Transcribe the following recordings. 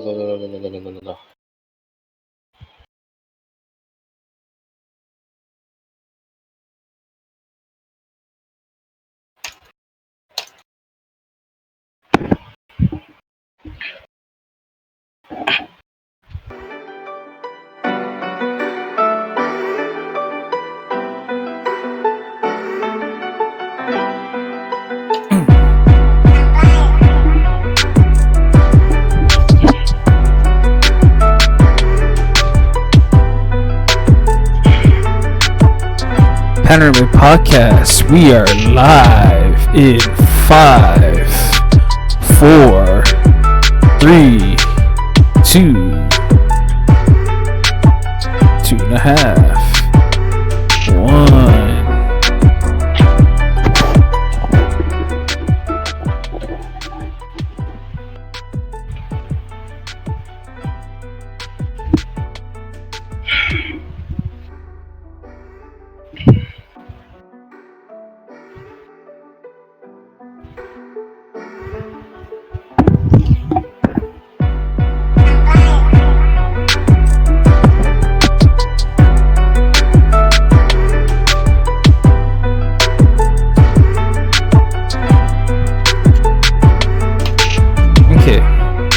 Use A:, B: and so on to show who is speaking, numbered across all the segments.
A: No.
B: Panoramic Podcast. We are live in 5, 4, 3, 2, 2.5, 1.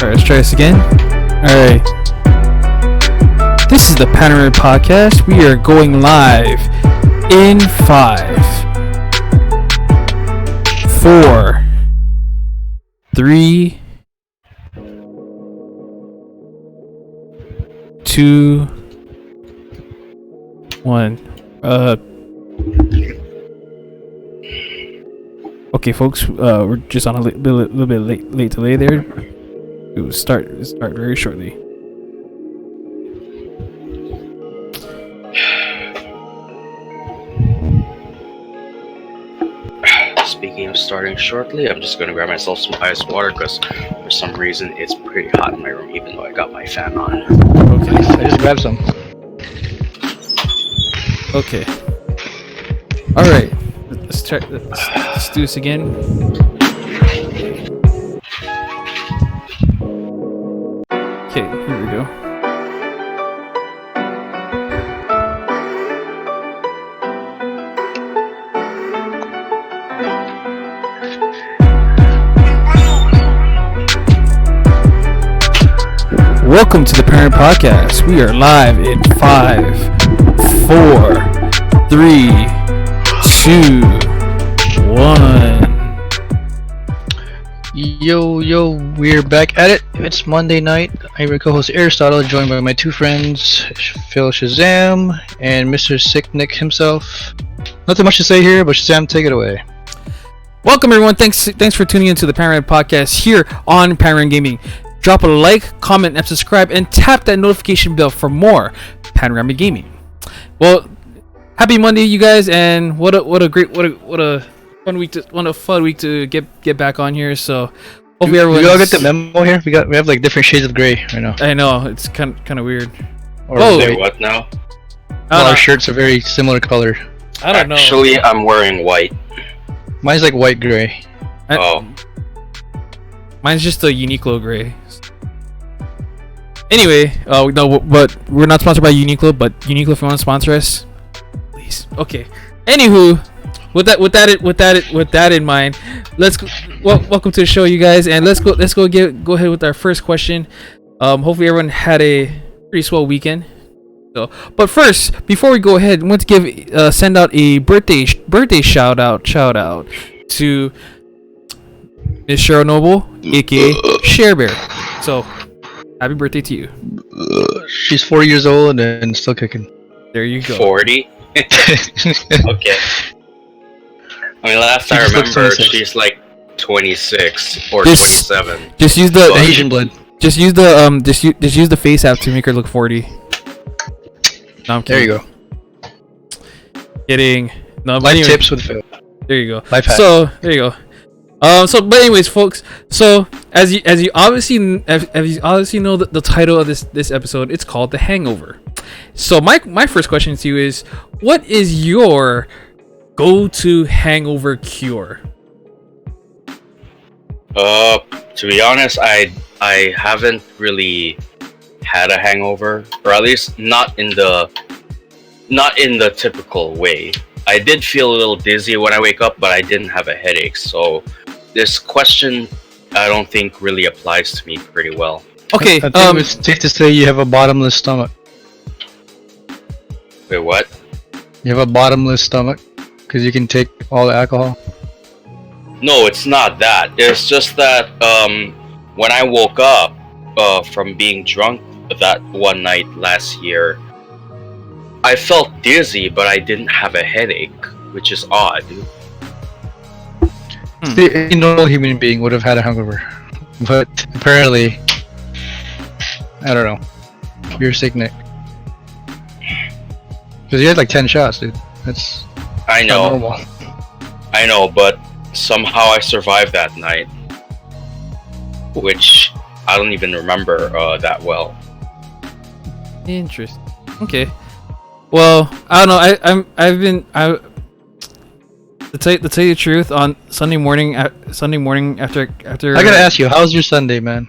B: Let's try this again. Alright. This is the Panoramic Podcast. We are going live in 5, 4, 3, 2, 1. Okay, folks. We're just on a little bit late delay there. It will start very shortly.
A: Speaking of starting shortly, I'm just going to grab myself some ice water because for some reason it's pretty hot in my room even though I got my fan on.
B: Okay,
C: I just grabbed some.
B: Okay. Alright. Let's check. Let's do this again. Okay, here we go. Welcome to the Parent Podcast. We are live in 5, 4, 3, 2, 1.
C: Yo, we're back at it. It's Monday night. I'm your co-host Aristotle, joined by my two friends, Phil SHAZAM and Mr. Sick Nick himself. Nothing much to say here, but SHAZAM, take it away.
B: Welcome everyone. Thanks for tuning into the Panoramic Podcast here on Panoramic Gaming. Drop a like, comment, and subscribe, and tap that notification bell for more Panoramic Gaming. Well, happy Monday, you guys, and what a fun week to get back on here. So hopefully everyone.
C: We all get the memo here. We have like different shades of gray right now.
B: I know it's kind of weird.
C: Or
A: Say what now?
C: Our shirts are very similar color.
B: I don't know.
A: Actually, I'm wearing white.
C: Mine's like white gray.
B: Mine's just a Uniqlo gray. Anyway, no, but we're not sponsored by Uniqlo. But Uniqlo, if you want to sponsor us, please. Okay. Anywho, with that in mind, let's go. Welcome to the show, you guys, and let's go ahead with our first question. Hopefully everyone had a pretty swell weekend. So, but first, before we go ahead, I want to send out a birthday shout out to Miss Cheryl Noble, aka Share Bear. So, happy birthday to you.
C: She's 4 years old and still kicking.
B: There you go.
A: 40. Okay. I mean, last I remember, she's like 26 or 27.
B: Just use the
C: Asian blood.
B: Just use the face app to make her look 40. No, I'm kidding.
C: There you go.
B: Kidding. No, but
C: Life
B: anyway,
C: tips with Phil.
B: there you go.
C: Life hack.
B: So there you go. But anyways, folks. So as you obviously know the title of this episode, it's called The Hangover. So my first question to you is, what is your go-to hangover cure?
A: To be honest, I haven't really had a hangover, or at least not in the typical way. I did feel a little dizzy when I wake up, but I didn't have a headache. So this question, I don't think really applies to me pretty well.
B: Okay.
C: I think it's safe to say you have a bottomless stomach.
A: Wait, what?
C: You have a bottomless stomach because you can take all the alcohol.
A: No, it's not that. It's just that when I woke up from being drunk that one night last year, I felt dizzy, but I didn't have a headache, which is odd.
C: See, any normal human being would have had a hangover, but apparently, I don't know. You're sick, Nick. Because you had like 10 shots, dude. That's
A: I
C: not
A: know,
C: normal.
A: I know, but somehow I survived that night, which I don't even remember that well.
B: Interesting. Okay. Well, I don't know. To tell you the truth, on Sunday morning after
C: I gotta ask you, how's your Sunday, man?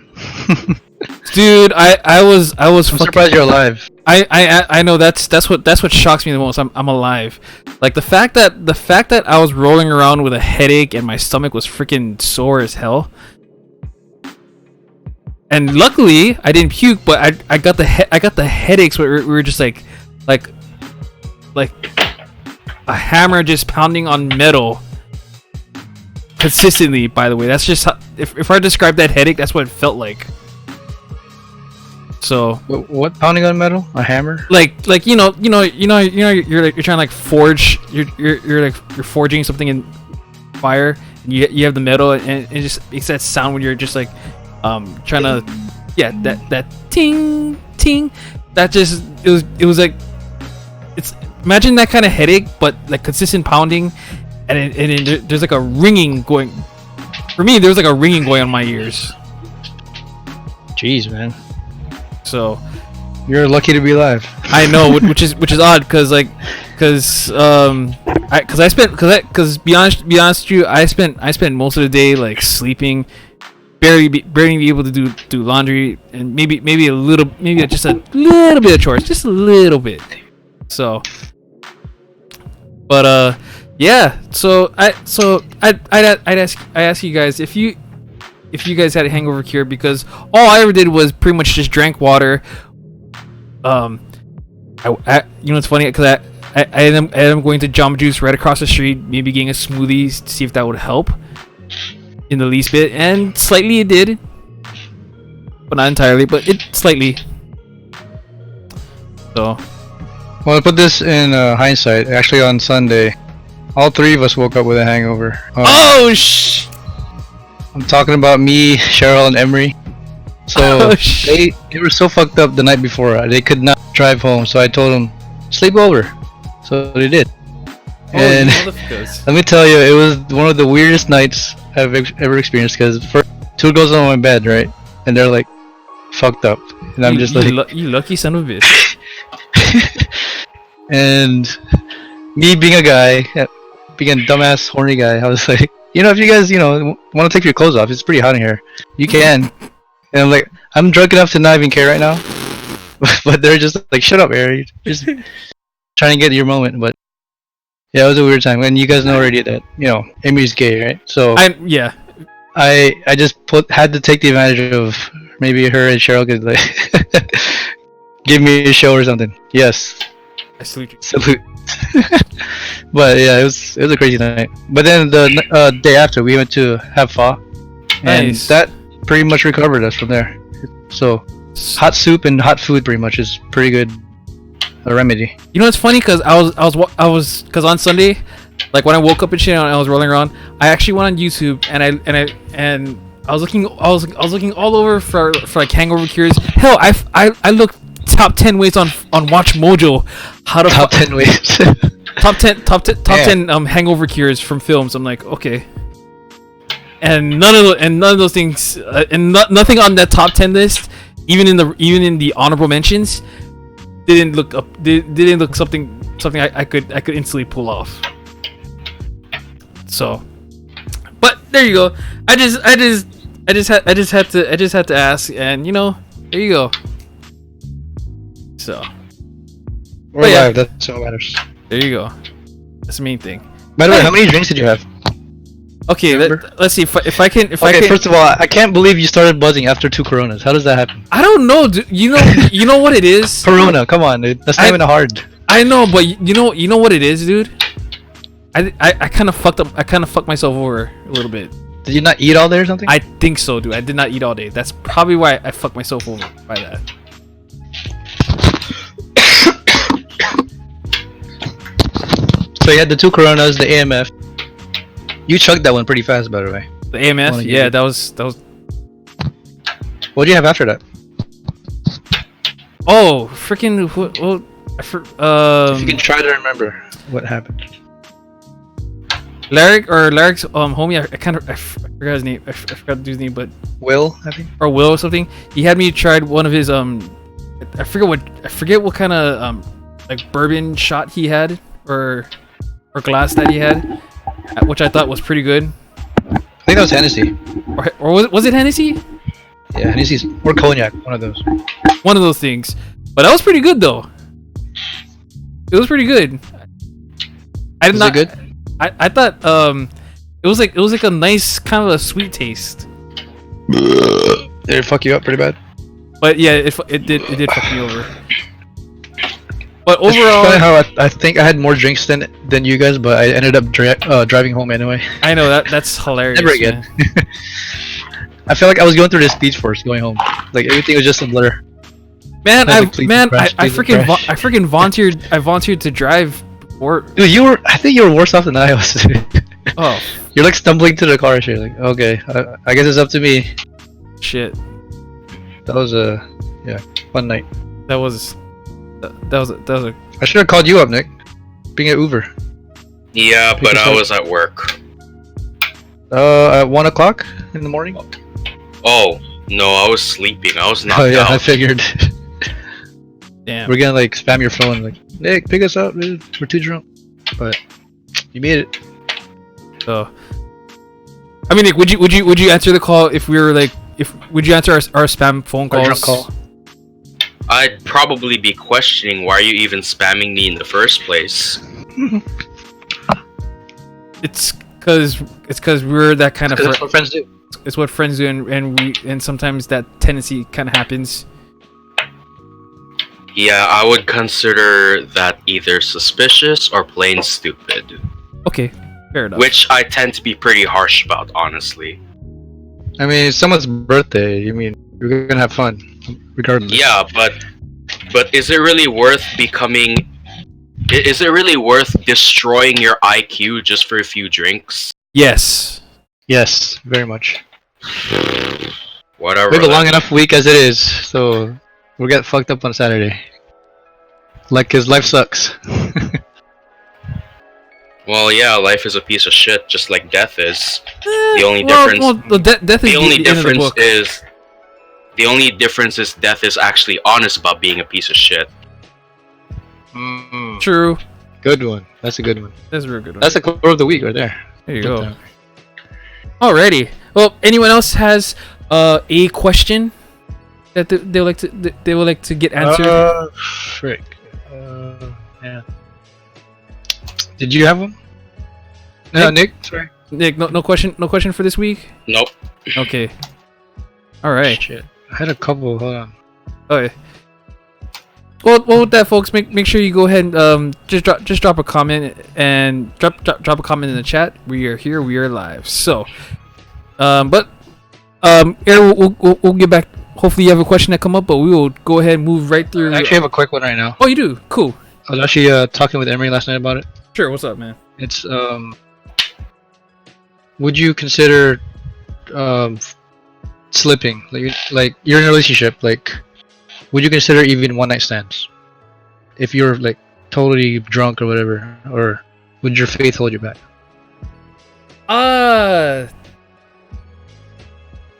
B: dude, I was
C: I'm
B: fucking,
C: surprised you're alive.
B: I know that's what shocks me the most. I'm alive. Like the fact that I was rolling around with a headache and my stomach was freaking sore as hell. And luckily I didn't puke, but I got the headaches where we were just like a hammer just pounding on metal consistently. By the way, that's just how, if I describe that headache, that's what it felt like. So
C: What pounding on metal? A hammer?
B: like you're trying to like forge, you're forging something in fire, and you have the metal, and it just makes that sound when you're just like trying to, yeah, that ting ting, that just it was like, it's, imagine that kind of headache but like consistent pounding, and there's like a ringing going, for me there was like a ringing going on my ears.
C: Jeez, man.
B: So
C: You're lucky to be alive.
B: I know, which is odd, because be honest with you, I spent most of the day like sleeping, barely be able to do laundry, and maybe just a little bit of chores, just a little bit. So, but yeah. So I'd ask you guys if you guys had a hangover cure, because all I ever did was pretty much just drank water. You know, it's funny, because I ended up going to Jamba Juice right across the street, maybe getting a smoothie to see if that would help in the least bit, and slightly it did, but not entirely, but it slightly. So,
C: Well, to put this in hindsight, actually on Sunday, all three of us woke up with a hangover. I'm talking about me, Cheryl, and Emery. So they were so fucked up the night before, they could not drive home. So I told them, sleep over. So they did. And let me tell you, it was one of the weirdest nights I've ever experienced, because first two girls on my bed, right, and they're like fucked up, and I'm just like,
B: you lucky son of a bitch.
C: and me being a guy, being a dumbass horny guy, I was like, if you guys want to take your clothes off, it's pretty hot in here, you can. And I'm like, I'm drunk enough to not even care right now. But they're just like, shut up, Harry, just trying to get your moment. But yeah, it was a weird time, and you guys know already that Amy's gay, right? So I just had to take the advantage of maybe her and Cheryl could like give me a show or something. Yes,
B: I salute you.
C: Salute. But yeah, it was a crazy night. But then the day after, we went to have pho, and
B: Nice.
C: that pretty much recovered us from there. So hot soup and hot food pretty much is pretty good a remedy.
B: You know, it's funny, because because on Sunday, like when I woke up and shit and I was rolling around, I actually went on YouTube, and I was looking all over for like hangover cures. Hell, I looked top 10 ways on Watch Mojo how to
C: Top 10 ways.
B: top 10 hangover cures from films. I'm like, okay. And none of those things, nothing on that top 10 list, even in the honorable mentions, didn't look something I could instantly pull off. So, but there you go. I just I just had to ask, and you know, there you go. So
C: We're
B: yeah.
C: live. That's what matters.
B: there you go. That's the main thing.
C: By the way, how many drinks did you have?
B: Okay, let's see if I can.
C: Okay, first of all, I can't believe you started buzzing after 2 Coronas. How does that happen?
B: I don't know. You know what it is.
C: Corona, come on, dude. That's not even hard.
B: I know, but you know what it is, dude. I kind of fucked up. I kind of fucked myself over a little bit.
C: Did you not eat all day or something?
B: I think so, dude. I did not eat all day. That's probably why I fucked myself over by that.
C: So you had the 2 Coronas, the AMF. You chugged that one pretty fast, by the way.
B: The AMF, yeah, that was.
C: What did you have after that?
B: Oh, freaking! Well,
C: If you can try to remember what happened.
B: Larry's homie. I forgot his name. I forgot the dude's name, but
C: Will, I think.
B: or Will or something. He had me try one of his I forget what kind of like bourbon shot he had or glass that he had, which I thought was pretty good.
C: I think that was Hennessy.
B: Or was it Hennessy?
C: Yeah, Hennessy's or cognac, one of those.
B: One of those things. But that was pretty good though. It was pretty good.
C: Was it good?
B: I thought it was like a nice kind of a sweet taste.
C: Did it fuck you up pretty bad?
B: But yeah, it did fuck me over. But
C: It's
B: overall,
C: funny how I think I had more drinks than you guys, but I ended up driving home anyway.
B: I know that's hilarious.
C: Never again. I feel like I was going through the Speed Force going home. Like everything was just a blur.
B: Man, I
C: freaking
B: freaking volunteered to drive before.
C: Dude, I think you were worse off than I was.
B: Oh,
C: You're like stumbling to the car and shit. Like, okay, I guess it's up to me.
B: shit.
C: That was a fun night.
B: That was a.
C: I should have called you up, Nick. Being at Uber.
A: Yeah, but I was at work.
C: At 1 o'clock in the morning.
A: Oh no, I was sleeping. I was knocked
C: Oh yeah,
A: out.
C: I figured.
B: Damn.
C: We're gonna like spam your phone like, Nick, pick us up, dude. We're too drunk. But you made it.
B: So, I mean, Nick, would you answer the call if we were like would you answer our spam phone
C: Our
B: calls?
C: drunk call.
A: I'd probably be questioning why are you even spamming me in the first place.
B: It's because we're that kind of.
C: That's what friends do.
B: It's what friends do, and sometimes that tendency kind of happens.
A: Yeah, I would consider that either suspicious or plain stupid.
B: Okay, fair enough.
A: Which I tend to be pretty harsh about, honestly.
C: I mean, it's someone's birthday. You mean you're gonna have fun, regardless.
A: Yeah, but is it really worth becoming? Is it really worth destroying your IQ just for a few drinks?
B: Yes.
C: Yes, very much.
A: Whatever.
C: We have a long enough week as it is, so we'll get fucked up on Saturday. Like, 'cause life sucks.
A: Well, yeah, life is a piece of shit, just like death is. The only
B: Well,
A: difference.
B: death is
A: The only
B: the end of the
A: difference
B: book.
A: is. The only difference is death is actually honest about being a piece of shit.
B: True.
C: Good one. That's a good one.
B: That's a real good one.
C: That's the quote of the week right there.
B: There you go. Alrighty. Well, anyone else has a question that they would like to get answered?
C: Frick. Yeah. Did you have one? No, Nick. Sorry.
B: Nick, no question for this week.
A: Nope.
B: Okay. All right.
C: Shit. I had a couple. Hold on.
B: Okay. Well, with that, folks, make sure you go ahead and just drop a comment and drop a comment in the chat. We are here. We are live. So, Aaron, we'll get back. Hopefully, you have a question that come up, but we will go ahead and move right through.
C: I actually have a quick one right now.
B: Oh, you do? Cool.
C: I was actually talking with Emery last night about it.
B: Sure. What's up, man?
C: It's would you consider slipping? Like you're in a relationship. Like, would you consider even one night stands if you're like totally drunk or whatever, or would your faith hold you back?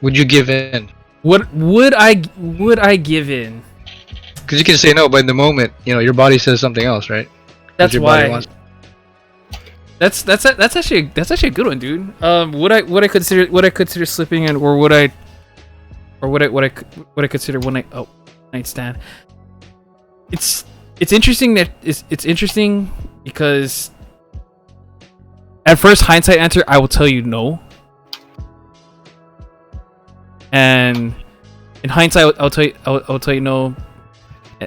C: Would you give in?
B: Would I give in?
C: Because you can say no, but in the moment, your body says something else, right?
B: That's
C: your
B: why.
C: body wants-
B: That's actually a good one, dude. Would I consider slipping in, or would I consider one night stand? It's interesting it's interesting because at first hindsight answer I will tell you no, and in hindsight I'll tell you no.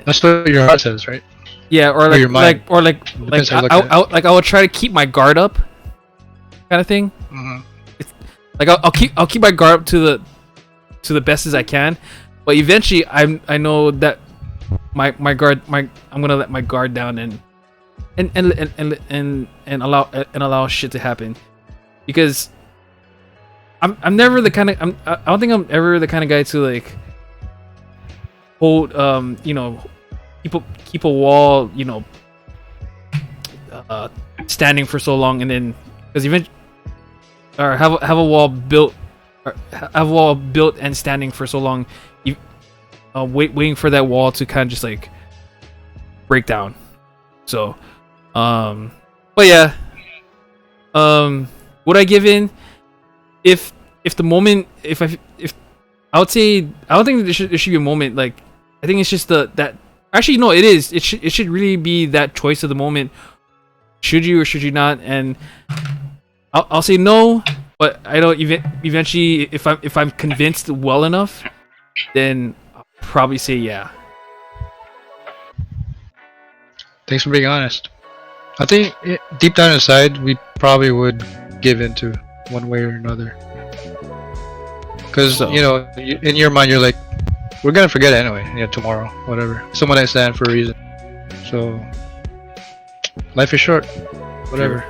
C: That's what your heart says, right?
B: Yeah, or
C: your mind.
B: I would try to keep my guard up, kind of thing.
C: Mm-hmm.
B: Like I'll keep my guard up to the best as I can, but eventually I know that I'm gonna let my guard down and allow shit to happen, because I'm never the kind of I don't think I'm ever the kind of guy to like hold keep a wall, standing for so long, and then because even or have a wall built and standing for so long, waiting for that wall to kind of just like break down. So, but yeah, would I give in if the moment if I would say I don't think there should be a moment. Like I think it's just that. Actually, no, it is. It should really be that choice of the moment. Should you or should you not? And I'll say no, but I don't eventually if I'm convinced well enough, then I'll probably say yeah.
C: Thanks for being honest. I think deep down inside we probably would give into one way or another. Because in your mind you're like, we're gonna forget it anyway. Tomorrow, whatever. Someone night stand for a reason. So life is short. Whatever.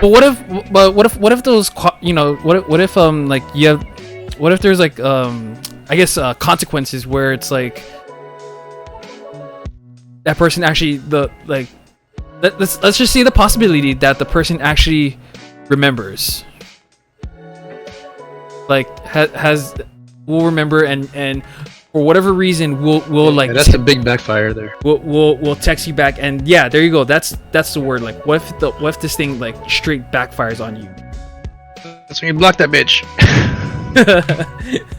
B: But what if those what if like you have what if there's like I guess consequences where it's like that person actually let's just see the possibility that the person actually remembers, like will remember and for whatever reason we'll like
C: that's a big backfire there.
B: We'll text you back, and yeah, there you go. That's the word. Like what if this thing like straight backfires on you?
C: That's when you block that bitch.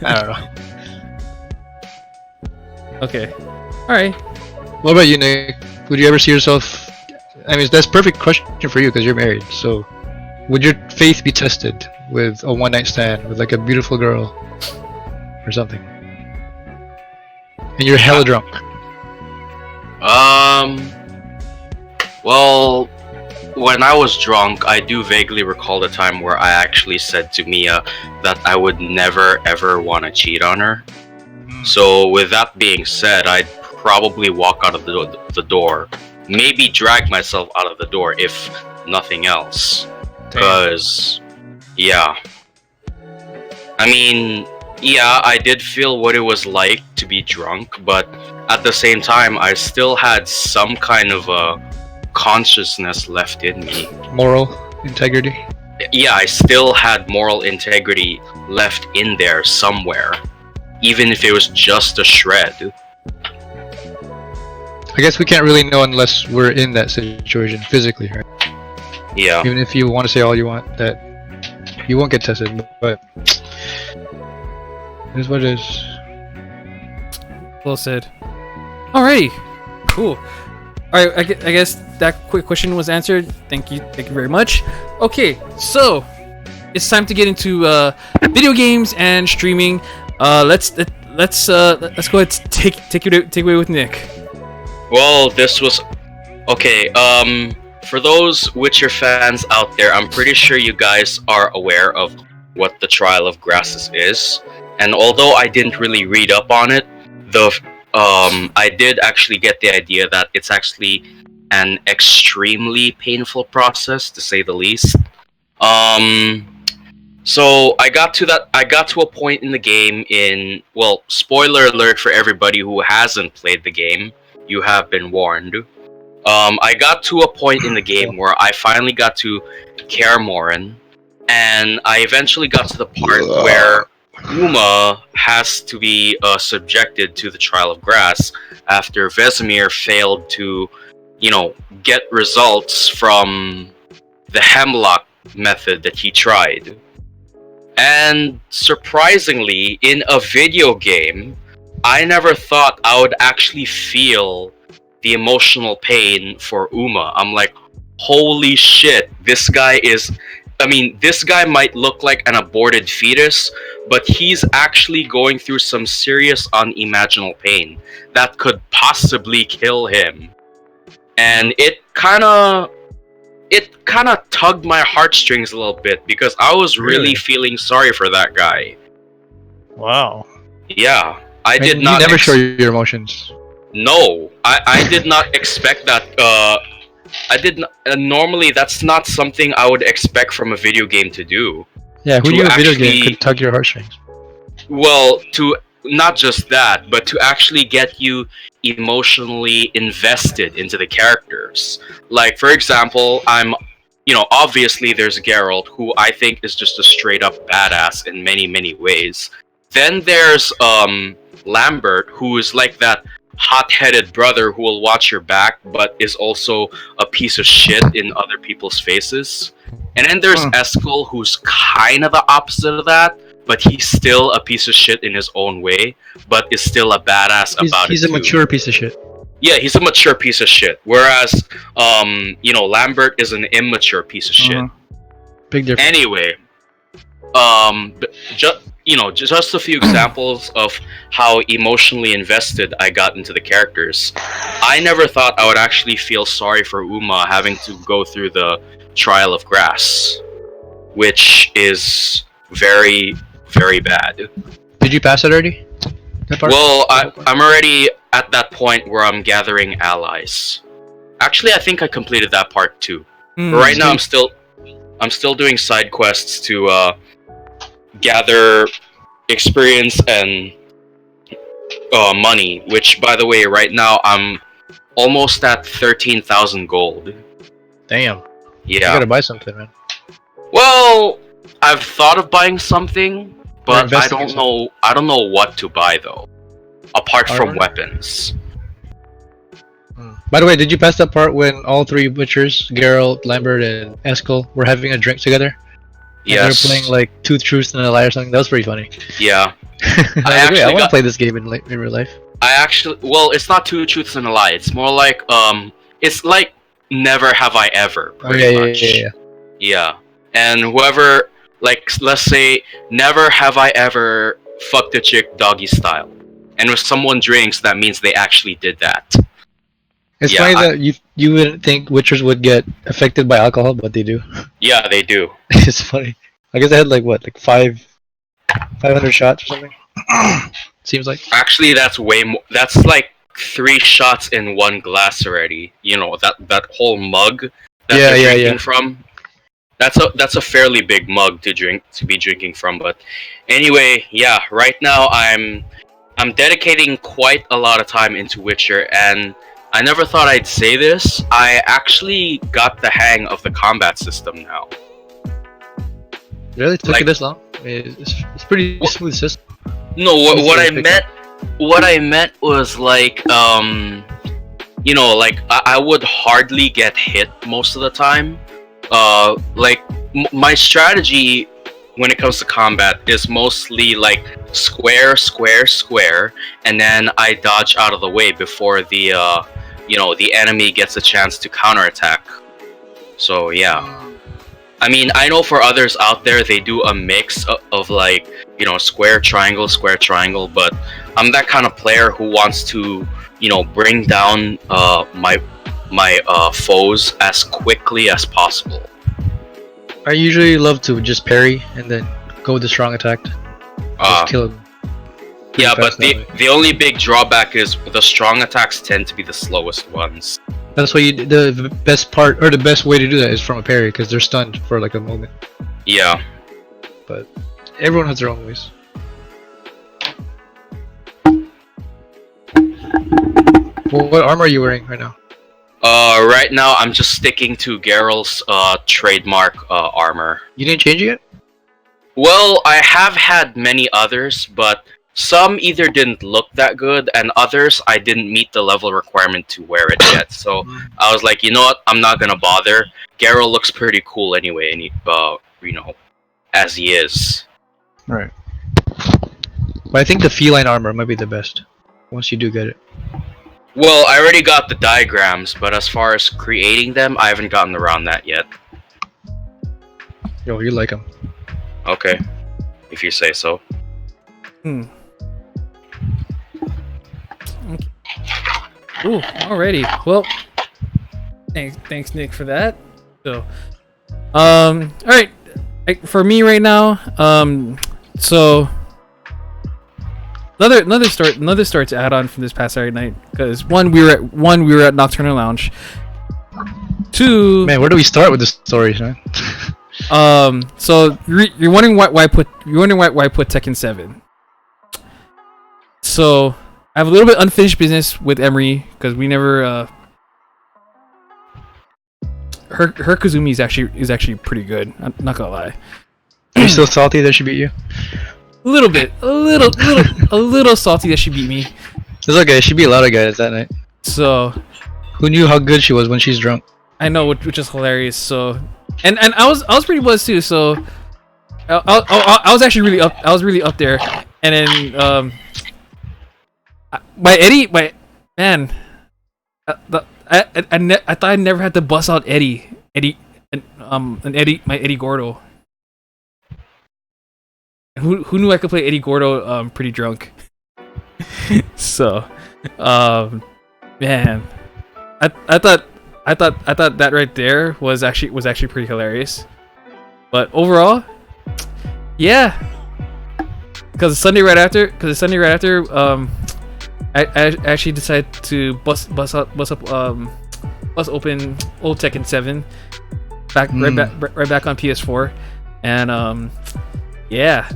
C: I don't know.
B: Okay. All right.
C: What about you, Nick? Would you ever see yourself? I mean, that's a perfect question for you because you're married. So, would your faith be tested with a one night stand with like a beautiful girl or something? And you're hella drunk.
A: Well, when I was drunk, I do vaguely recall the time where I actually said to Mia that I would never ever want to cheat on her. So with that being said, I'd probably walk out of the door, maybe drag myself out of the door if nothing else. Because, yeah. I mean, yeah, I did feel what it was like to be drunk, but at the same time, I still had some kind of a consciousness left in me.
C: Moral integrity?
A: Yeah, I still had moral integrity left in there somewhere, even if it was just a shred.
C: I guess we can't really know unless we're in that situation physically, right?
A: Yeah.
C: Even if you want to say all you want, that you won't get tested, but it is what it is.
B: Well said. Alrighty, cool. All right, I guess that quick question was answered. Thank you very much. Okay, so it's time to get into video games and streaming. Let's go ahead and take away with Nick.
A: Well, this was okay. For those Witcher fans out there, I'm pretty sure you guys are aware of what the Trial of Grasses is. And although I didn't really read up on it, I did actually get the idea that it's actually an extremely painful process, to say the least. So I got to a point in the game well, spoiler alert for everybody who hasn't played the game. You have been warned. I got to a point in the game where I finally got to Kaer Morhen, and I eventually got to the part where Uma has to be subjected to the Trial of Grass after Vesemir failed to, get results from the hemlock method that he tried. And surprisingly, in a video game, I never thought I would actually feel the emotional pain for Uma. I'm like, holy shit, this guy is. I mean, this guy might look like an aborted fetus, but he's actually going through some serious unimaginable pain that could possibly kill him. And it kind of tugged my heartstrings a little bit because I was really feeling sorry for that guy.
C: Wow.
A: Yeah, I
C: And
A: did
C: you
A: not.
C: never show your emotions.
A: No, I did not expect that. I did not. Normally, that's not something I would expect from a video game to do.
C: Yeah, who
A: To
C: knew a video game
A: actually-
C: could tug your heartstrings?
A: Well, to not just that, but to actually get you emotionally invested into the characters. Like, for example, obviously there's Geralt, who I think is just a straight up badass in many, many ways. Then there's Lambert, who is like that hot-headed brother who will watch your back, but is also a piece of shit in other people's faces. And then there's Eskel, who's kind of the opposite of that, but he's still a piece of shit in his own way, but is still a badass about it.
C: He's a
A: too.
C: mature piece of shit.
A: Yeah, he's a mature piece of shit. Whereas, Lambert is an immature piece of shit.
C: Big difference.
A: Anyway, just a few examples of how emotionally invested I got into the characters. I never thought I would actually feel sorry for Uma having to go through the Trial of Grass, which is very, very bad.
C: Did you pass it already? That part?
A: Well, I'm already at that point where I'm gathering allies. Actually, I think I completed that part too. But right now, I'm still doing side quests to gather experience and money. Which, by the way, right now I'm almost at 13,000 gold.
C: Damn. You
A: Yeah.
C: gotta buy something, man.
A: Well, I've thought of buying something, but I
C: investing
A: don't
C: in
A: know. I don't know what to buy though. Apart from
C: Armor?
A: weapons.
C: By the way, did you pass that part when all three butchers, Geralt, Lambert, and Eskel, were having a drink together? And
A: Yes.
C: they were playing like Two Truths and a Lie or something. That was pretty funny.
A: Yeah.
C: I
A: actually
C: want to
A: got-
C: play this game in real life.
A: It's not Two Truths and a Lie. It's more like it's like Never Have I Ever. Pretty much.
C: Yeah.
A: Yeah. And whoever, like, let's say, never have I ever fucked a chick doggy style. And if someone drinks, that means they actually did that.
C: It's
A: Yeah,
C: funny that you wouldn't think witchers would get affected by alcohol, but they do.
A: Yeah, they do.
C: It's funny. I guess I had like 500 shots or something. Seems like.
A: Actually, that's way more. That's like 3 shots in one glass already. You know, that whole mug that
C: Yeah,
A: they're
C: yeah,
A: drinking
C: yeah.
A: from. That's a fairly big mug to be drinking from. But anyway, yeah. Right now, I'm dedicating quite a lot of time into Witcher, and I never thought I'd say this. I actually got the hang of the combat system now.
C: Really? Took
A: Like-
C: it this long? It's pretty smooth system.
A: No,
C: Easy
A: what
C: to
A: I
C: pick
A: meant, what I meant was like, like I would hardly get hit most of the time. My strategy when it comes to combat is mostly like square, square, square, and then I dodge out of the way before the the enemy gets a chance to counterattack. So yeah. I mean, I know for others out there, they do a mix of like, square, triangle, but I'm that kind of player who wants to, bring down my foes as quickly as possible.
C: I usually love to just parry and then go with the strong attack. Just kill him.
A: Yeah, but
C: fast that way.
A: the only big drawback is the strong attacks tend to be the slowest ones.
C: That's why the best part, or the best way to do that is from a parry, because they're stunned for like a moment.
A: Yeah.
C: But everyone has their own ways. Well, what armor are you wearing right now?
A: Right now I'm just sticking to Geralt's trademark armor.
C: You didn't change it yet?
A: Well, I have had many others, but some either didn't look that good, and others I didn't meet the level requirement to wear it yet. So I was like, you know what? I'm not gonna bother. Garo looks pretty cool anyway, and as he is.
C: Right. But I think the feline armor might be the best once you do get it.
A: Well, I already got the diagrams, but as far as creating them, I haven't gotten around that yet.
C: Yo, you like him?
A: Okay, if you say so.
B: Hmm. Ooh, alrighty. Well, thanks, Nick, for that. So, all right. For me right now, so another story to add on from this past Saturday night, because one we were at Nocturnal Lounge. Two,
C: man, where do we start with the stories, man?
B: So you're wondering why I put Tekken 7. So I have a little bit unfinished business with Emery because we never her Kazumi is actually pretty good. I'm not gonna lie.
C: Are you still salty that she beat you?
B: A little bit, a little salty that she beat me.
C: It's okay. She beat a lot of guys that night.
B: So
C: who knew how good she was when she's drunk?
B: I know, which is hilarious. So and I was pretty buzzed too. So I was actually really up there. And then my man, I thought I never had to bust out Eddie, my Eddie Gordo. Who knew I could play Eddie Gordo pretty drunk? So, man, I thought that right there was actually pretty hilarious. But overall, yeah, because the Sunday right after, I actually decided to bust open old Tekken 7 right back on PS4, and yeah,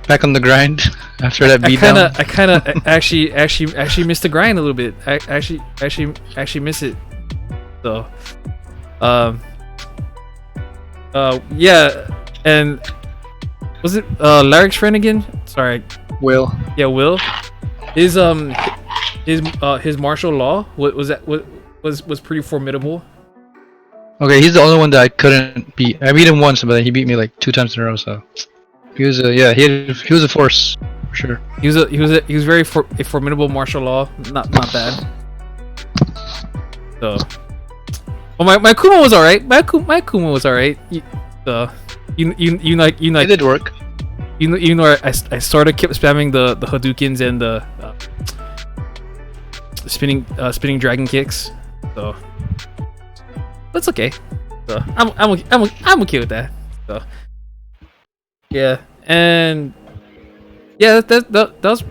C: back on the grind after that beatdown.
B: I kind of actually missed the grind a little bit. I actually miss it. So, yeah, and was it Larry's friend again? Sorry.
C: Will.
B: Yeah, Will. His martial law was pretty formidable.
C: Okay, he's the only one that I couldn't beat. I beat him once, but he beat me like 2 times in a row. So he was he was a force for sure. He was
B: very a formidable martial law. Not bad. So, well, my Kuma was alright. My Kuma was alright. So you like
C: it did work.
B: You know, I sort of kept spamming the Hadoukens and the spinning dragon kicks, so that's okay. So I'm okay with that. So yeah, and yeah, that was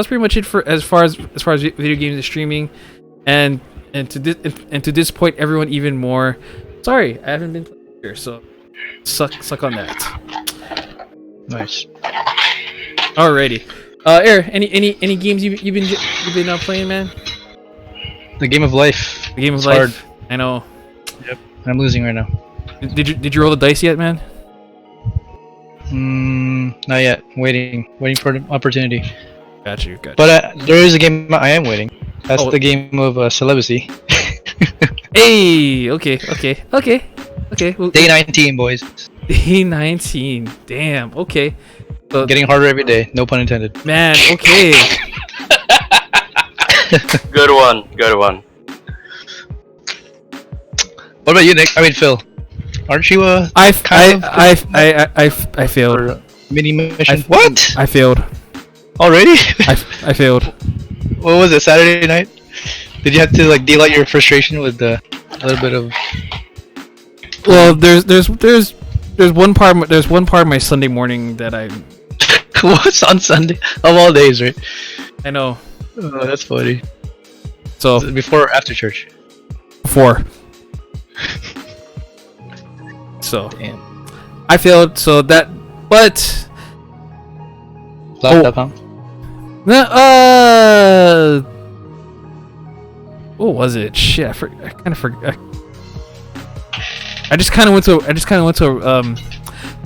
B: pretty much it for as far as video games and streaming, and to disappoint everyone even more. Sorry, I haven't been playing here, so suck on that.
C: Nice.
B: Alrighty. Air, any games you've been playing, man?
C: The game of life.
B: The game of
C: it's
B: life.
C: Hard.
B: I know.
C: Yep. I'm losing right now.
B: Did you roll the dice yet, man?
C: Not yet. Waiting for the opportunity.
B: Got you.
C: But there is a game I am waiting. That's the game of celibacy.
B: Hey. Okay. Well,
C: Day 19, boys.
B: Day 19. Damn. Okay. So,
C: getting harder every day. No pun intended.
B: Man. Okay.
A: Good one.
C: What about you, Nick? I mean, Phil. Aren't you
B: I failed.
C: Mini mission. What?
B: I failed.
C: Already?
B: I failed.
C: What was it? Saturday night? Did you have to like deal out your frustration with a little bit of?
B: Well, there's one part of my Sunday morning that I.
C: What's on Sunday of all days, right?
B: I know.
C: Oh, that's funny.
B: So
C: before or after church?
B: Before. So
C: damn.
B: I failed. So that, but.
C: Laptop, huh?
B: What was it? Shit, I kind of forgot. I just kind of went to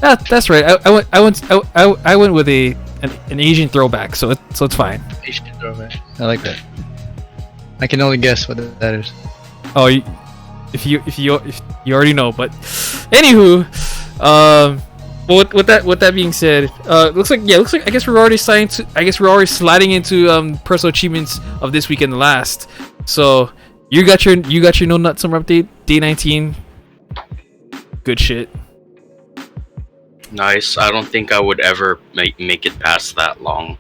B: That's right. I went with an Asian throwback, so it's fine.
C: Asian throwback. I like that. I can only guess what that is.
B: Oh, if you already know, but anywho, with that being said, looks like I guess we're already sliding into personal achievements of this week and the last. So you got your no nut summer update day 19. Good shit.
A: Nice. I don't think I would ever make it past that long.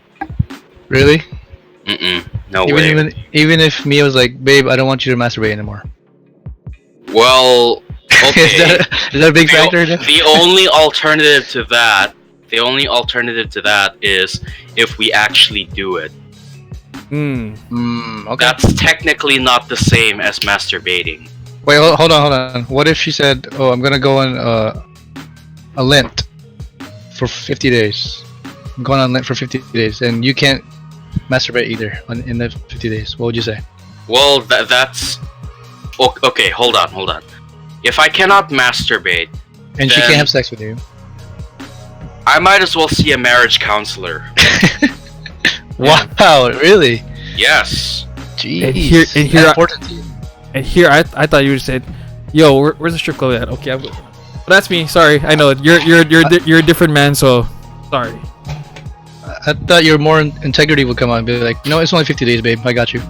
C: Really?
A: No way.
C: Even if Mia was like, "Babe, I don't want you to masturbate anymore."
A: Well, okay.
C: is that a big factor?
A: The only alternative to that is if we actually do it.
C: Okay.
A: That's technically not the same as masturbating.
C: Wait, hold on. What if she said, "Oh, I'm gonna go on a Lent for 50 days. I'm going on Lent for 50 days, and you can't masturbate either in the 50 days." What would you say?
A: Well, that's okay. Hold on. If I cannot masturbate,
C: and she can't have sex with you,
A: I might as well see a marriage counselor.
C: Wow, really?
A: Yes.
C: Jeez.
B: And here, I thought you would have said, "Yo, where's the strip club at?" Okay, that's me. Sorry, I know you're a different man, so sorry.
C: I thought your more integrity would come out and be like, "No, it's only 50 days, babe. I got you."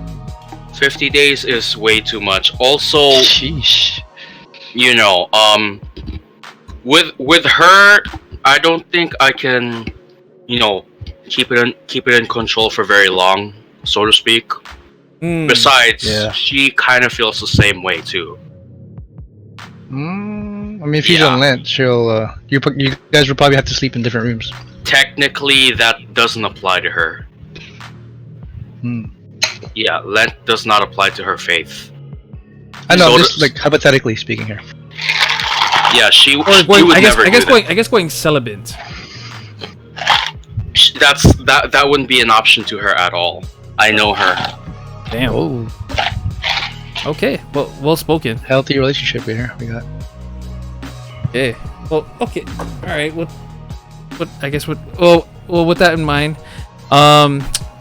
A: 50 days is way too much. Also,
C: sheesh.
A: With her, I don't think I can, keep it in control for very long, so to speak. Besides, she kind of feels the same way too.
C: I mean, if she's on Lent, she'll. You guys will probably have to sleep in different rooms.
A: Technically, that doesn't apply to her. Yeah, Lent does not apply to her faith.
C: I know, just like hypothetically speaking here.
A: Yeah, she would
B: I
A: guess
B: going celibate.
A: That wouldn't be an option to her at all. I know her.
B: Damn.
C: Oh.
B: Okay. Well spoken.
C: Healthy relationship here we got.
B: Okay. Well. Okay. All right. What? I guess what? Well. With that in mind,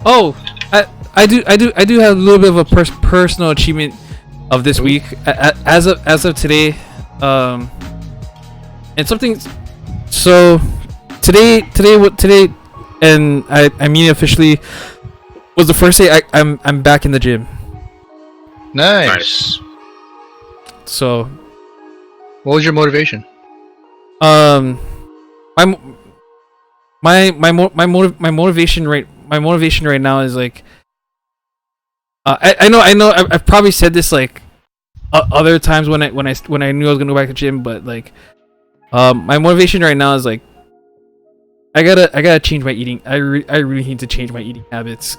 B: Oh, I do have a little bit of a personal achievement of this week as of today. And something. So today, and I mean officially, was the first day I'm back in the gym.
C: Nice.
B: So,
C: what was your motivation?
B: My motivation right now is like, I know I've probably said this like other times when I knew I was gonna go back to the gym, but like, my motivation right now is like, I gotta change my eating. I really need to change my eating habits,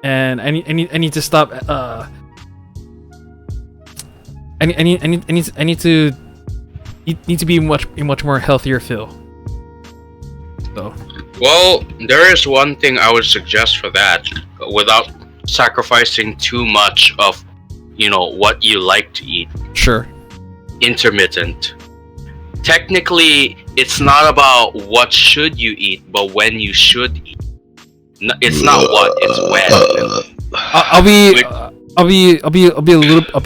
B: and I need to stop. I need to be much more healthier, Phil. So.
A: Well, there is one thing I would suggest for that, without sacrificing too much of, what you like to eat.
B: Sure.
A: Intermittent. Technically, it's not about what should you eat, but when you should eat. It's not what, it's when.
B: I'll be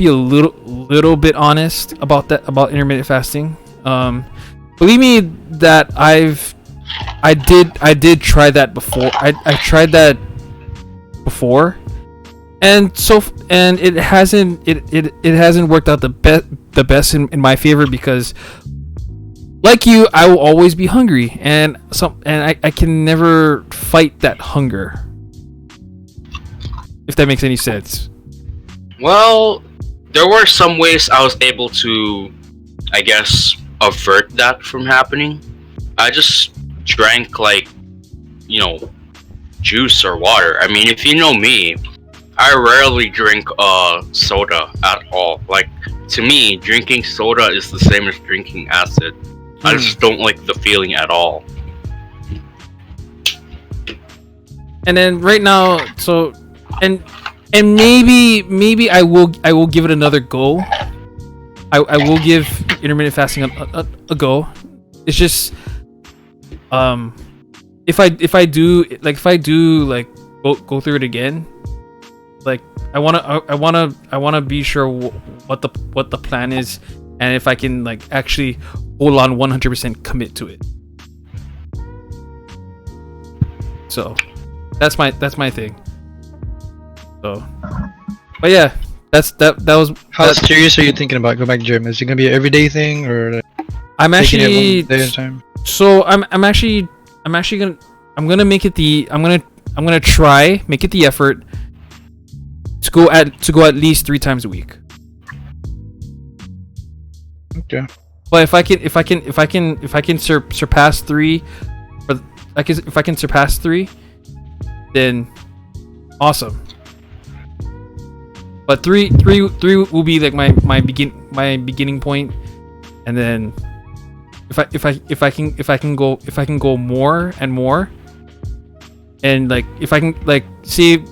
B: a little bit honest about that, about intermittent fasting. Believe me that I did try that before. I tried that before, and it hasn't worked out the best in my favor, because like you, I will always be hungry, and I can never fight that hunger, if that makes any sense.
A: Well, there were some ways I was able to, I guess, avert that from happening. I just drank juice or water. I mean, if you know me, I rarely drink soda at all. Like, to me, drinking soda is the same as drinking acid. I just don't like the feeling at all.
B: And then right now, so and maybe I will give it another go. I will give intermittent fasting a go. it's just if I do like go through it again, like I wanna be sure what the plan is, and if I can like actually hold on 100% commit to it. So that's my thing. So, but yeah, that was.
C: How serious are you thinking about going back to gym? Is it gonna be an everyday thing, or
B: I'm
C: taking it
B: actually
C: one day at a time?
B: so I'm actually gonna make it the I'm gonna try make it the effort to go at least 3 times a week.
C: Okay.
B: But if I can surpass 3, or if I can surpass 3, then awesome. But three will be like my beginning point, and then if I can go more and more, and like if I can like say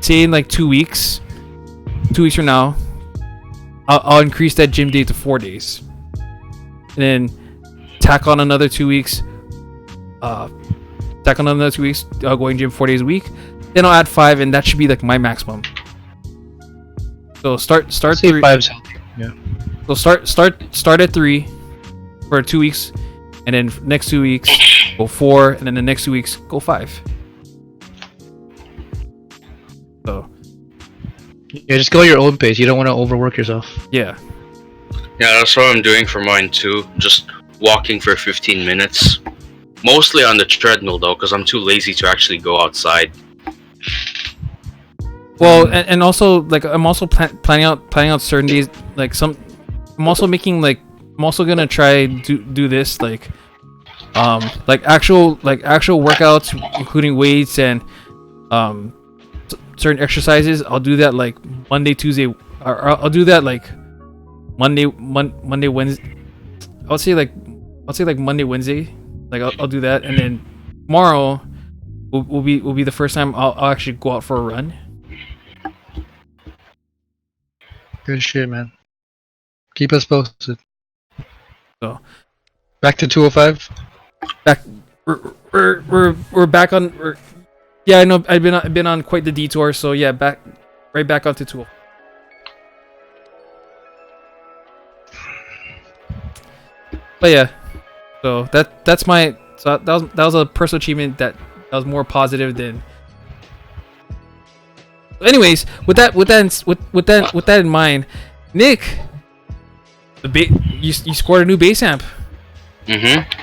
B: in like 2 weeks from now, I'll increase that gym day to 4 days, and then tack on another 2 weeks. Going gym 4 days a week. Then I'll add 5, and that should be like my maximum. So start
C: Say
B: 3.
C: 5's healthy. Yeah.
B: So start at 3 for 2 weeks, and then next 2 weeks go 4, and then the next 2 weeks go 5. So
C: Yeah, just go at your own pace. You don't want to overwork yourself.
B: yeah.
A: Yeah, that's what I'm doing for mine too. Just walking for 15 minutes. Mostly on the treadmill though, because I'm too lazy to actually go outside.
B: Well, and also like I'm also planning out certain days. Like I'm also gonna try do this like actual workouts, including weights and certain exercises. I'll do that like Monday, Tuesday, or I'll do that like Monday, Wednesday. I'll say like Monday, Wednesday. Like I'll do that, and then tomorrow will be the first time I'll actually go out for a run.
C: Good shit, man. Keep us posted.
B: So
C: Back to 205.
B: back, we're back on. Yeah, I know I've been on quite the detour. So yeah, right back onto 2. But yeah, so that's my that was a personal achievement that was more positive than. Anyways, with that in mind, Nick, you scored a new bass amp.
A: Mm-hmm.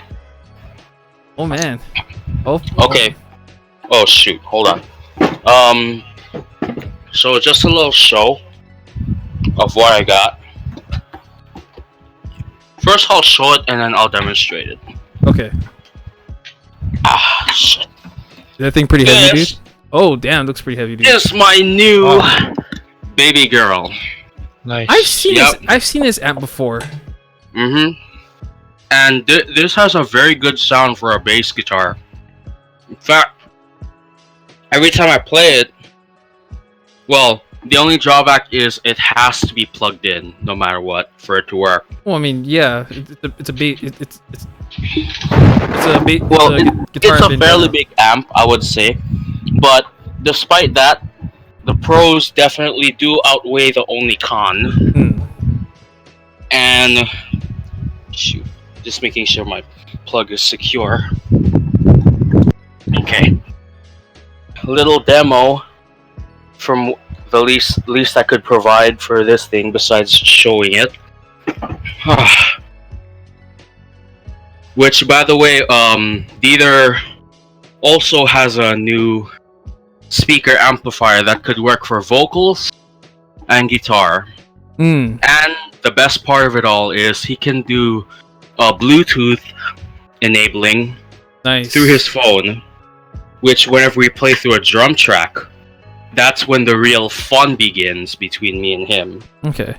B: Oh man. Oh.
A: Okay. Oh shoot, hold on. So just a little show of what I got. First I'll show it and then I'll demonstrate it.
B: Okay.
A: Ah, shit.
B: Is that thing pretty heavy,
A: This
B: dude? Oh damn, looks pretty heavy, dude.
A: is my new baby girl.
C: Nice.
B: I've seen this amp before.
A: Mm-hmm. And this has a very good sound for a bass guitar. In fact, every time I play it, well, the only drawback is it has to be plugged in, no matter what, for it to work.
B: Well, I mean, yeah, it's a bass. It's
A: Well,
B: guitar
A: it's
B: amp
A: a
B: in
A: fairly
B: general.
A: big amp, I would say. But despite that, the pros definitely do outweigh the only con.
B: Hmm.
A: And shoot, just making sure my plug is secure. Okay. Little demo from the least I could provide for this thing besides showing it. Which, by the way, Dieter also has a new speaker amplifier that could work for vocals and guitar.
B: Hmm.
A: And the best part of it all is he can do Bluetooth enabling
B: Nice.
A: through his phone, which whenever we play through a drum track, that's when the real fun begins between me and him.
B: Okay.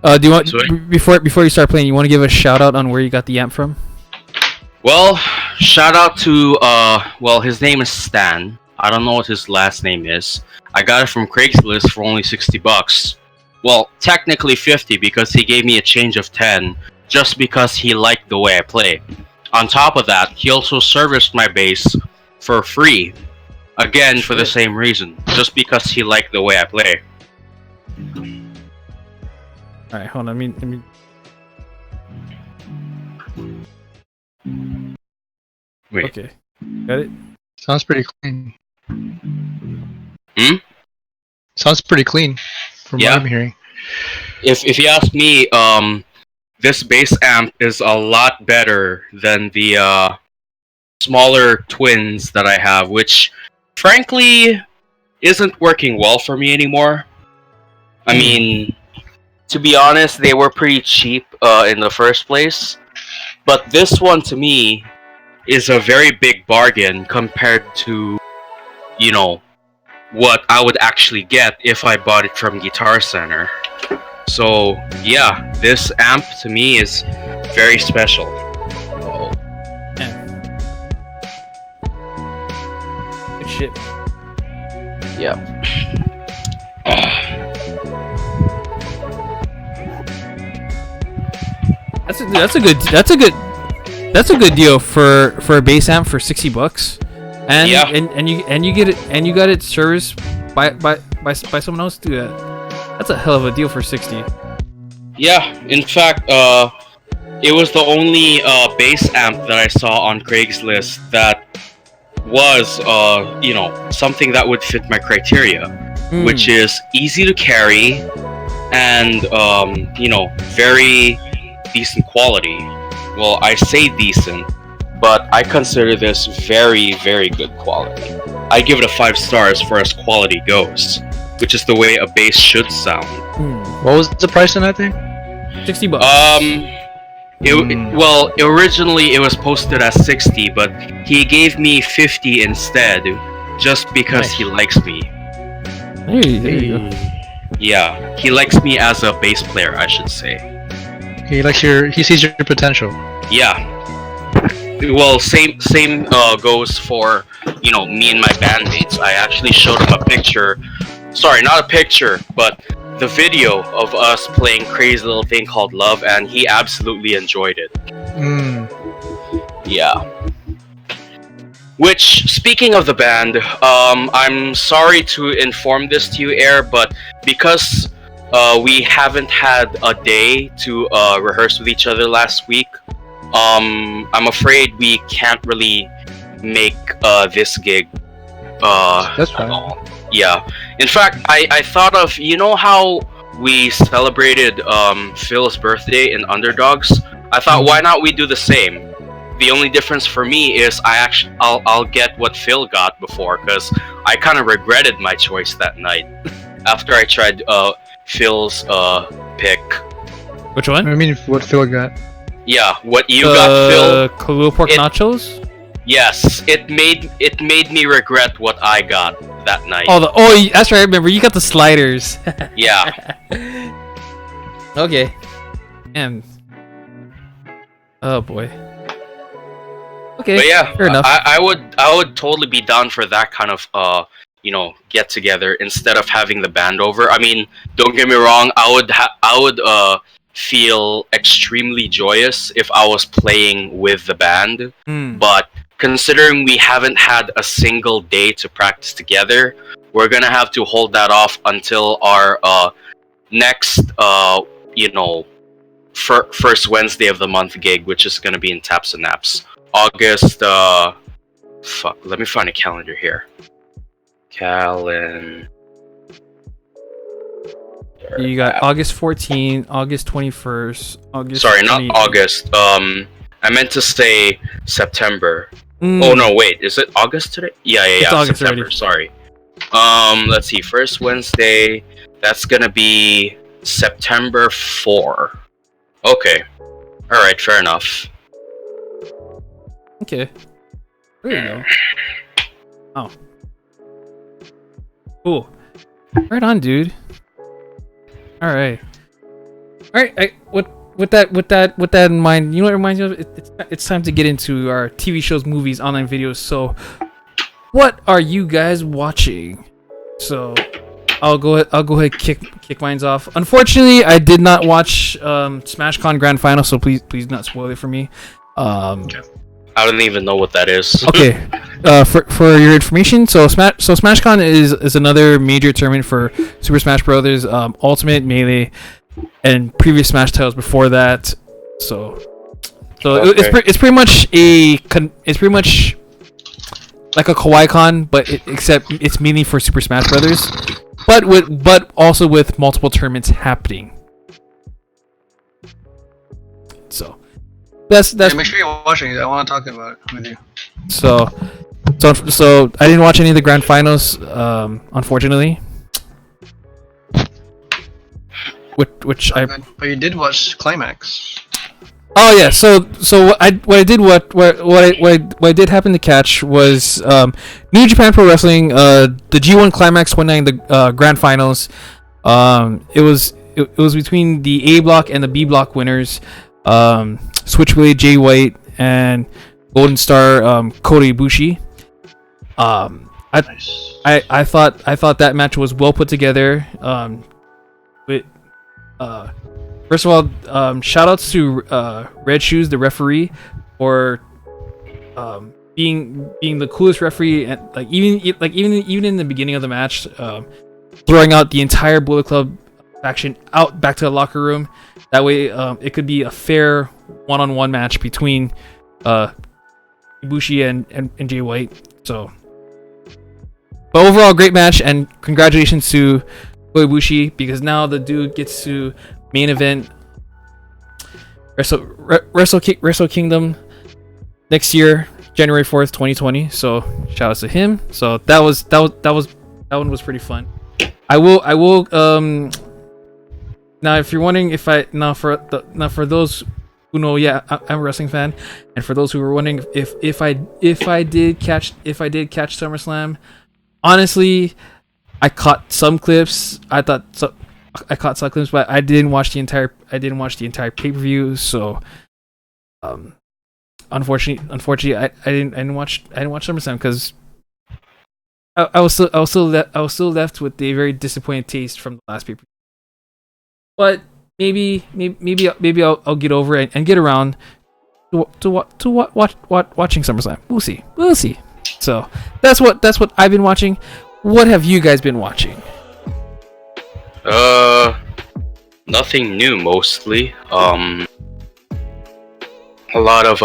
B: Do you want before you start playing? You want to give a shout out on where you got the amp from?
A: Well, shout out to well, his name is Stan. I don't know what his last name is. I got it from Craigslist for only $60. Well, technically 50 because he gave me a change of 10 just because he liked the way I play. On top of that, he also serviced my bass for free. Again, for the same reason, just because he liked the way I play.
B: All right, hold on. Let me.
A: Wait.
B: Okay, got it.
C: Sounds pretty clean.
A: Hmm?
C: Sounds pretty clean from
A: Yeah.
C: what I'm hearing.
A: If you ask me, this bass amp is a lot better than the smaller twins that I have, which frankly isn't working well for me anymore. I mean, to be honest, they were pretty cheap in the first place, but this one to me is a very big bargain compared to, you know, what I would actually get if I bought it from Guitar Center. So yeah, this amp to me is very special. Oh.
B: Good shit.
A: Yeah.
B: That's a good deal for a bass amp for $60. And
A: Yeah.
B: and you get it, and you got it serviced by someone else. Do that. That's a hell of a deal for 60.
A: Yeah, in fact, it was the only bass amp that I saw on Craigslist that was, you know, something that would fit my criteria, which is easy to carry and, you know, very decent quality. Well, I say decent, but I consider this very, very good quality. I give it a 5 stars for as quality goes, which is the way a bass should sound.
C: What was the price on that thing?
B: $60.
A: Well, originally it was posted as 60, but he gave me 50 instead, just because he likes me.
B: There you go.
A: Yeah, he likes me as a bass player, I should say.
C: He sees your potential.
A: Yeah. Well, same goes for, you know, me and my bandmates. I actually showed him a picture. Sorry, not a picture, but the video of us playing Crazy Little Thing Called Love, and he absolutely enjoyed it. Yeah. Which, speaking of the band, I'm sorry to inform this to you, Air, but because we haven't had a day to rehearse with each other last week, I'm afraid we can't really make this gig
C: That's fine.
A: at all. Yeah. In fact, I thought of, you know how we celebrated Phil's birthday in Underdogs? I thought, why not we do the same? The only difference for me is I'll get what Phil got before, because I kind of regretted my choice that night after I tried Phil's pick.
B: Which one?
C: I mean, what Phil got?
A: Yeah, what you got, Phil?
B: Kahlua pork nachos.
A: Yes, it made me regret what I got that night.
B: That's right. I remember you got the sliders.
A: Yeah.
B: Okay. And oh boy. Okay.
A: But yeah,
B: fair enough.
A: I would totally be down for that kind of you know, get together instead of having the band over. I mean, don't get me wrong, I would feel extremely joyous if I was playing with the band. But considering we haven't had a single day to practice together, we're gonna have to hold that off until our next you know, first Wednesday of the month gig, which is gonna be in Taps and Naps, August. Fuck, let me find a calendar here.
B: You got August 14, August 21st, August.
A: Sorry, not August. I meant to say September.
B: Mm.
A: Oh no, wait, is it August today? Yeah,
B: It's August
A: September.
B: already.
A: Sorry. Let's see. First Wednesday. That's gonna be September 4. Okay. All right. Fair enough.
B: Okay. There you go. Oh. Cool. Right on, dude. All right. All right. With that in mind, you know what it reminds me of? It's time to get into our TV shows, movies, online videos. So, what are you guys watching? So, I'll go ahead kick mine off. Unfortunately, I did not watch SmashCon Grand Final, so please not spoil it for me.
A: I don't even know what that is.
B: Okay. For your information, so SmashCon is another major tournament for Super Smash Brothers Ultimate, Melee, and previous Smash titles before that. So
A: Okay.
B: it's pretty much like a Kawaii-Con, but except it's mainly for Super Smash Brothers, but also with multiple tournaments happening. So that's
C: Yeah, make sure you're watching it. I want to talk about it with you.
B: so I didn't watch any of the grand finals, unfortunately. Which I
C: But you did watch Climax.
B: Oh yeah, so what I did happen to catch was New Japan Pro Wrestling, the G1 Climax 29, the grand finals. It was between the A block and the B block winners, Switchblade Jay White and Golden Star Kota Ibushi.
C: Nice.
B: I thought that match was well put together. With First of all, shout outs to Red Shoes, the referee, for being the coolest referee, and even in the beginning of the match, throwing out the entire Bullet Club faction out back to the locker room. That way, it could be a fair one-on-one match between Ibushi and Jay White. So, but overall, great match, and congratulations to Ibushi, because now the dude gets to main event Wrestle Kingdom next year, January 4th, 2020. So shout outs to him. So that one was pretty fun. I will now, if you're wondering if for those who know, yeah, I'm a wrestling fan, and for those who were wondering if I did catch SummerSlam, honestly, I caught some clips. I caught some clips, but I didn't watch the entire pay-per-view. So, unfortunately, I didn't watch SummerSlam because I was still left with a very disappointed taste from the last pay-per-view. But maybe I'll get over it and get around to watching SummerSlam. We'll see. So that's what I've been watching. What have you guys been watching?
A: Nothing new mostly. A lot of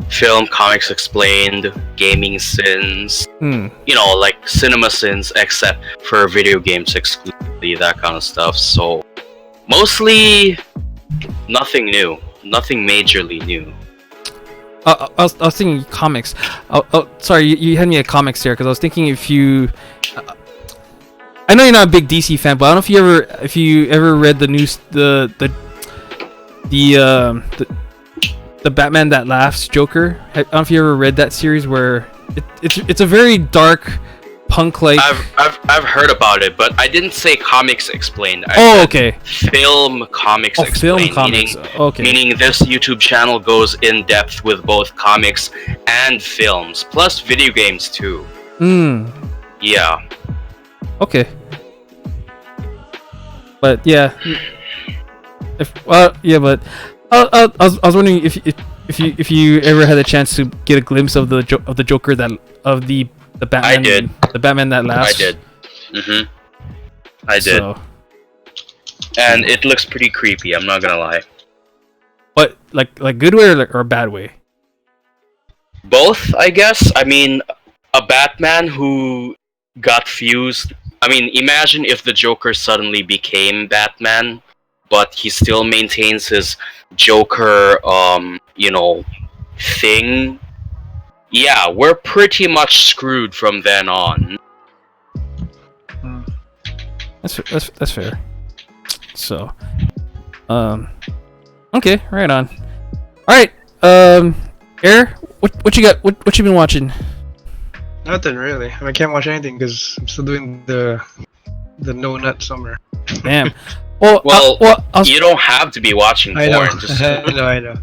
A: film, comics explained, gaming sins. You know, like cinema sins, except for video games exclusively, that kind of stuff. So mostly nothing new, nothing majorly new.
B: I was thinking comics. Sorry, you had me at comics there because I was thinking if you. I know you're not a big DC fan, but I don't know if you ever read the news, the Batman That Laughs Joker. I don't know if you ever read that series where it's a very dark punk like.
A: I've heard about it, but I didn't say comics explained. I said
B: okay.
A: Film comics explained.
B: Film comics.
A: Meaning this YouTube channel goes in depth with both comics and films, plus video games too. Yeah.
B: Okay. But yeah. But I was wondering if you ever had a chance to get a glimpse of the Joker of the Batman.
A: I did.
B: The Batman That Laughs.
A: I did. I did.
B: So,
A: and it looks pretty creepy, I'm not gonna lie.
B: but like good way or a bad way?
A: Both, I guess. I mean, a Batman who got fused. I mean, imagine if the Joker suddenly became Batman, but he still maintains his Joker, thing. Yeah, we're pretty much screwed from then on.
B: That's fair. So, okay, right on. All right, Air, what you got? What you been watching?
C: Nothing really. I can't watch anything because I'm still doing the no nut summer.
B: Damn.
A: You don't have to be watching porn.
C: I know.
A: Just...
C: I know.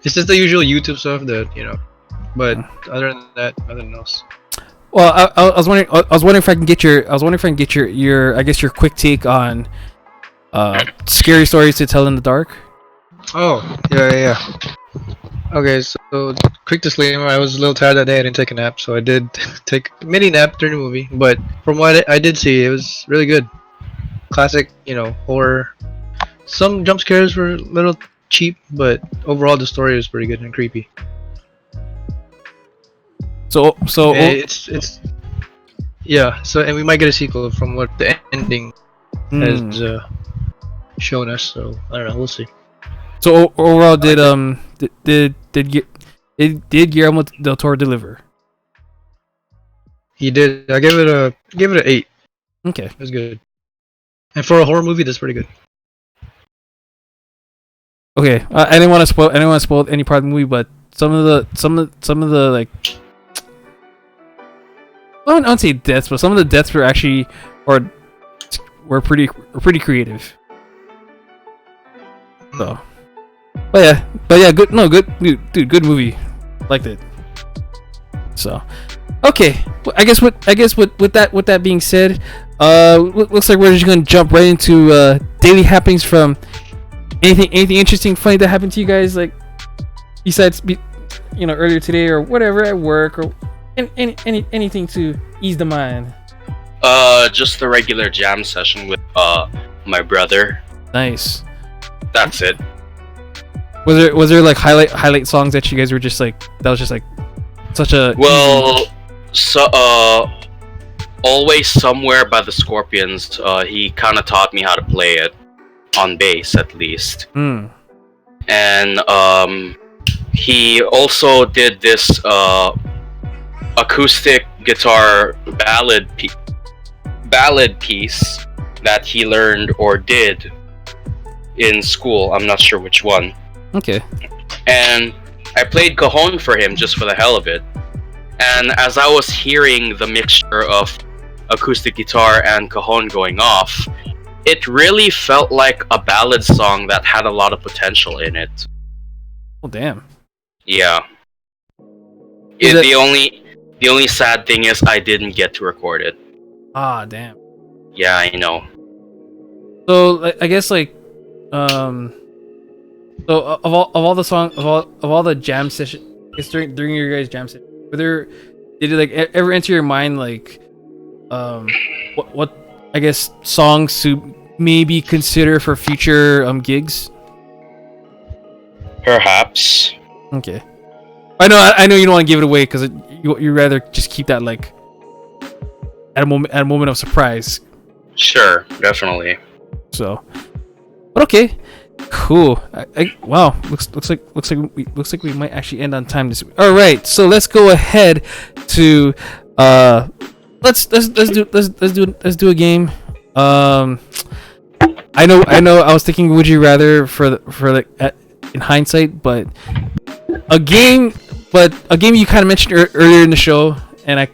C: It's just the usual YouTube stuff that. But other than that, nothing else.
B: Well, I was wondering. I was wondering if I can get your. I was wondering if I can get your. I guess your quick take on scary stories to tell in the dark.
C: Oh, yeah. Okay, so quick disclaimer: I was a little tired that day. I didn't take a nap, so I did take a mini nap during the movie. But from what I did see, it was really good. Classic, horror. Some jump scares were a little cheap, but overall the story was pretty good and creepy.
B: So
C: It's yeah. So and we might get a sequel from what the ending has shown us. So I don't know. We'll see.
B: So overall, did Guillermo del Toro deliver?
C: He did. I gave it an 8.
B: Okay.
C: It was good. And for a horror movie, that's pretty good.
B: Okay. I didn't want to spoil any part of the movie, but some of the like. I don't say deaths, but some of the deaths were actually were pretty creative. So, but yeah, good. No, good, dude. Good movie. Liked it. So, okay. I guess with that being said, looks like we're just gonna jump right into daily happenings from anything interesting, funny that happened to you guys, like besides earlier today or whatever at work or anything to ease the mind.
A: Just the regular jam session with my brother.
B: Nice.
A: That's it.
B: Was there like highlight songs that you guys were just like that was just like such a
A: Always Somewhere by the Scorpions. He kind of taught me how to play it on bass at least. And he also did this acoustic guitar ballad piece that he learned or did in school. I'm not sure which one.
B: Okay.
A: And I played cajon for him just for the hell of it. And as I was hearing the mixture of acoustic guitar and cajon going off, it really felt like a ballad song that had a lot of potential in it.
B: Oh damn.
A: Yeah. The only sad thing is I didn't get to record it.
B: Ah damn.
A: Yeah, I know.
B: So I guess like so of all the song of all the jam session, during your guys' jam session, did it like ever enter your mind like what I guess songs to maybe consider for future gigs?
A: Perhaps.
B: Okay. I know you don't want to give it away because you rather just keep that like at a moment of surprise.
A: Sure, definitely.
B: So, but okay, cool. Wow, looks like we might actually end on time this week. All right, so let's go ahead to let's do a game. I know. I was thinking, would you rather in hindsight, but a game you kind of mentioned earlier in the show, and I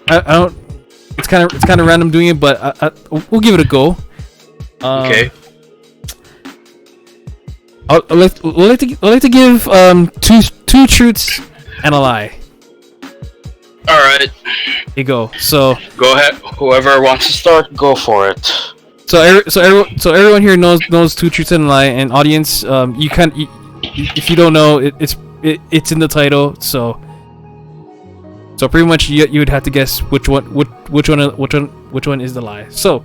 B: don't. It's kind of random doing it, but we'll give it a go.
A: Okay.
B: I'd like to give two truths and a lie.
A: All right.
B: Here you go. So
A: go ahead. Whoever wants to start, go for it.
B: So everyone here knows two truths and a lie, and audience, if you don't know, it's in the title. So pretty much you would have to guess which one is the lie. So,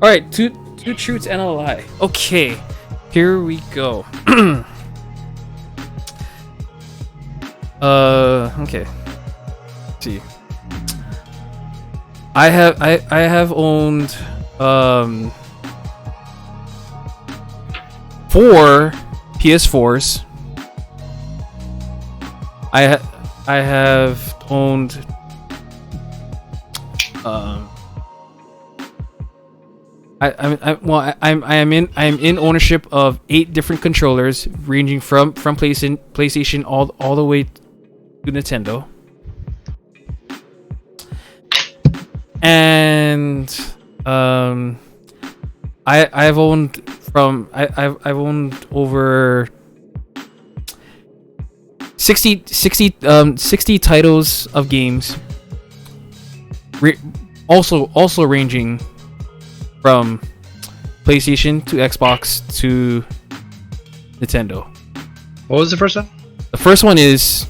B: all right, two truths and a lie. Okay, here we go. Okay. Let's see. I have owned 4 PS4s. I have owned I'm in ownership of 8 different controllers ranging from PlayStation all the way to Nintendo. And I've owned over 60 titles of games. also ranging from PlayStation to Xbox to Nintendo.
C: What was the first one?
B: The first one is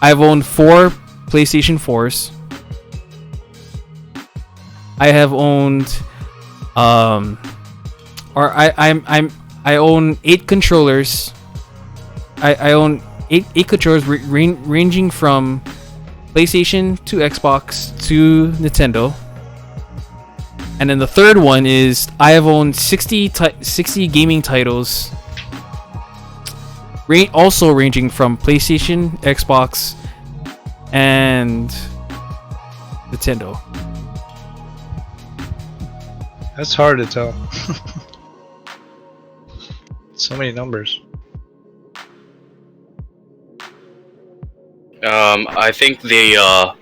B: I've owned 4 PlayStation 4s. I have owned I own 8 controllers. I own 8 controllers ranging from PlayStation to Xbox to Nintendo. And then the third one is I have owned 60 gaming titles, also ranging from PlayStation, Xbox, and Nintendo.
C: That's hard to tell. So many numbers.
A: I think the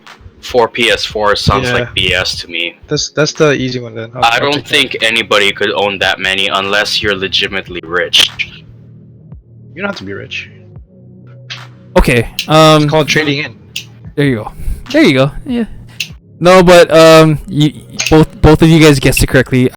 A: 4 PS4 sounds
C: Yeah.
A: like BS to me.
C: That's the easy one then.
A: I
C: I'll
A: don't
C: take that.
A: think anybody could own that many unless you're legitimately rich.
C: You don't have to be rich.
B: Okay.
C: It's called trading in.
B: There you go. There you go. Yeah. No, but both of you guys guessed it correctly.